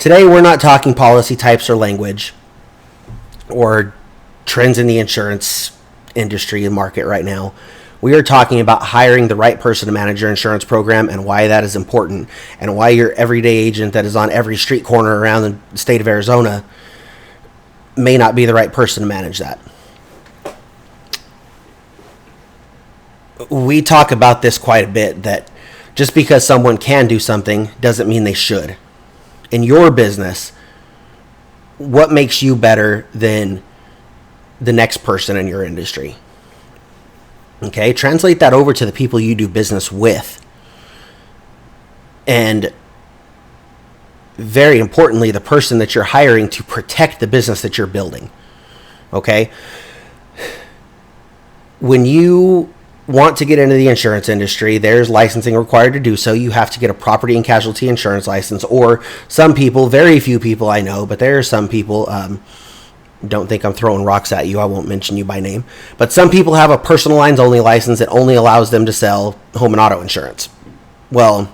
Today, we're not talking policy types or language or trends in the insurance industry and market right now. We are talking about hiring the right person to manage your insurance program and why that is important, and why your everyday agent that is on every street corner around the state of Arizona may not be the right person to manage that. We talk about this quite a bit, that just because someone can do something doesn't mean they should. In your business, what makes you better than the next person in your industry? Okay, translate that over to the people you do business with. And very importantly, the person that you're hiring to protect the business that you're building. Okay? When you want to get into the insurance industry, there's licensing required to do so. You have to get a property and casualty insurance license, or some people, very few people I know, but there are some people, don't think I'm throwing rocks at you, I won't mention you by name, but some people have a personal lines only license that only allows them to sell home and auto insurance. Well,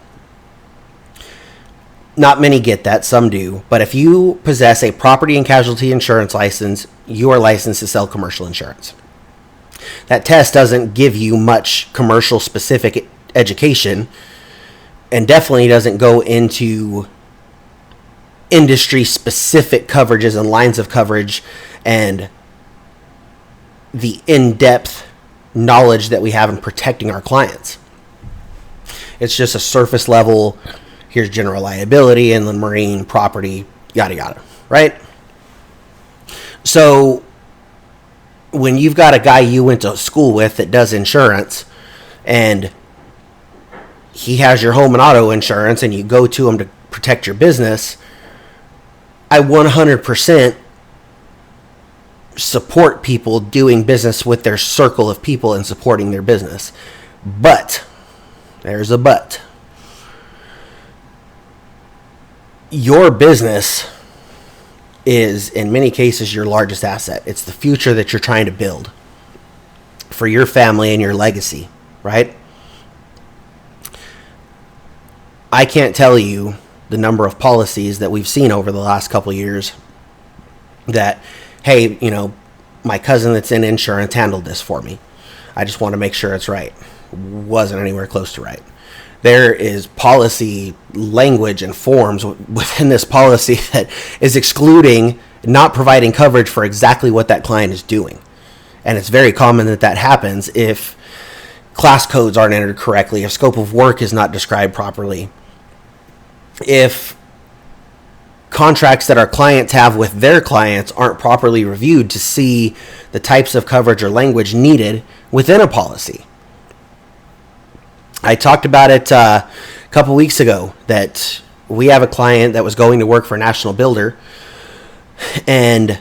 not many get that, some do, but if you possess a property and casualty insurance license, you are licensed to sell commercial insurance. That test doesn't give you much commercial specific education, and definitely doesn't go into industry specific coverages and lines of coverage and the in-depth knowledge that we have in protecting our clients. It's just a surface level, here's general liability, inland marine, property, yada yada, right? So when you've got a guy you went to school with that does insurance, and he has your home and auto insurance, and you go to him to protect your business, I 100% support people doing business with their circle of people and supporting their business. But, there's a but. Your business is, in many cases, your largest asset. It's the future that you're trying to build for your family and your legacy, right? I can't tell you the number of policies that we've seen over the last couple of years that, hey, my cousin that's in insurance handled this for me. I just want to make sure it's right. Wasn't anywhere close to right. There is policy language and forms within this policy that is excluding, not providing coverage for exactly what that client is doing. And it's very common that happens if class codes aren't entered correctly, if scope of work is not described properly, if contracts that our clients have with their clients aren't properly reviewed to see the types of coverage or language needed within a policy. I talked about it a couple weeks ago that we have a client that was going to work for a national builder, and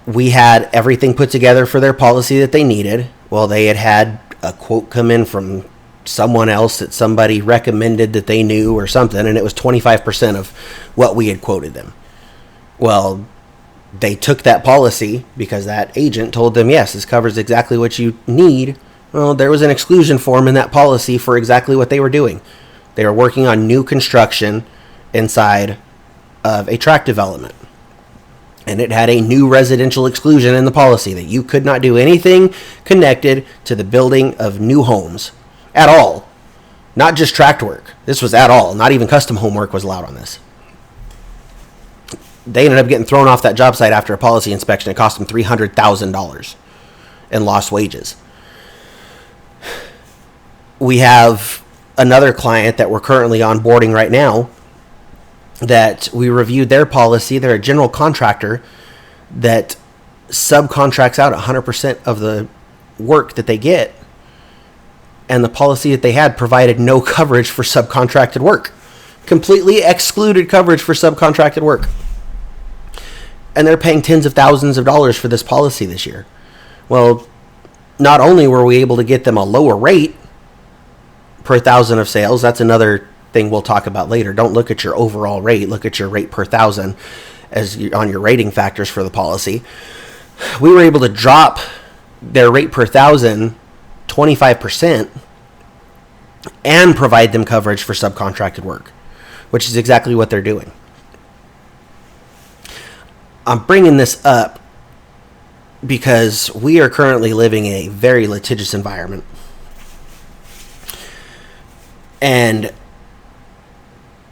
we had everything put together for their policy that they needed. Well, they had a quote come in from someone else that somebody recommended that they knew or something, and it was 25% of what we had quoted them. Well, they took that policy because that agent told them, yes, this covers exactly what you need. Well, there was an exclusion form in that policy for exactly what they were doing. They were working on new construction inside of a tract development, and it had a new residential exclusion in the policy that you could not do anything connected to the building of new homes at all. Not just tract work. This was at all. Not even custom home work was allowed on this. They ended up getting thrown off that job site after a policy inspection. It cost them $300,000 in lost wages. We have another client that we're currently onboarding right now that we reviewed their policy. They're a general contractor that subcontracts out 100% of the work that they get. And the policy that they had provided no coverage for subcontracted work. Completely excluded coverage for subcontracted work. And they're paying tens of thousands of dollars for this policy this year. Well, not only were we able to get them a lower rate per thousand of sales, that's another thing we'll talk about later. Don't look at your overall rate, look at your rate per thousand on your rating factors for the policy. We were able to drop their rate per thousand 25% and provide them coverage for subcontracted work, which is exactly what they're doing. I'm bringing this up because we are currently living in a very litigious environment. And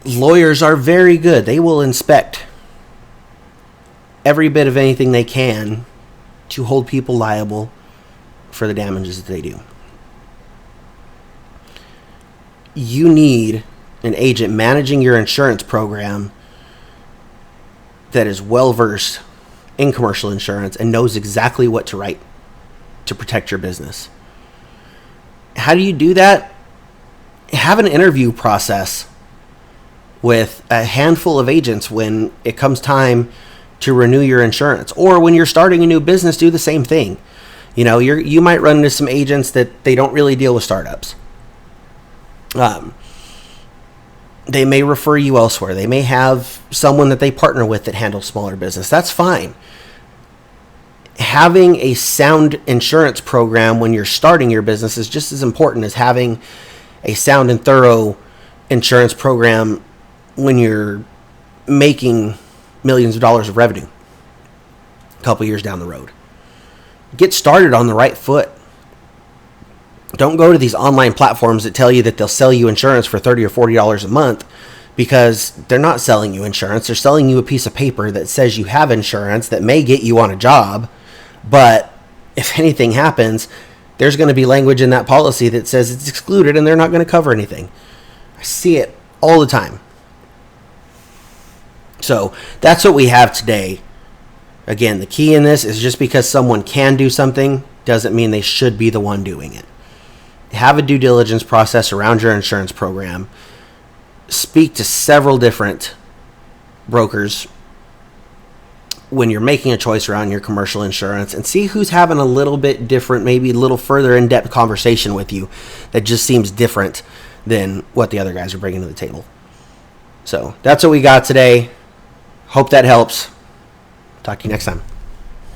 lawyers are very good. They will inspect every bit of anything they can to hold people liable for the damages that they do. You need an agent managing your insurance program that is well versed in commercial insurance and knows exactly what to write to protect your business. How do you do that? Have an interview process with a handful of agents when it comes time to renew your insurance, or when you're starting a new business, do the same thing. You might run into some agents that they don't really deal with startups. They may refer you elsewhere. They may have someone that they partner with that handles smaller business. That's fine. Having a sound insurance program when you're starting your business is just as important as having a sound and thorough insurance program when you're making millions of dollars of revenue a couple years down the road. Get started on the right foot. Don't go to these online platforms that tell you that they'll sell you insurance for $30 or $40 a month, because they're not selling you insurance. They're selling you a piece of paper that says you have insurance that may get you on a job, but if anything happens, there's going to be language in that policy that says it's excluded and they're not going to cover anything. I see it all the time. So that's what we have today. Again, the key in this is just because someone can do something doesn't mean they should be the one doing it. Have a due diligence process around your insurance program. Speak to several different brokers when you're making a choice around your commercial insurance, and see who's having a little bit different, maybe a little further in-depth conversation with you that just seems different than what the other guys are bringing to the table. So that's what we got today. Hope that helps. Talk to you next time.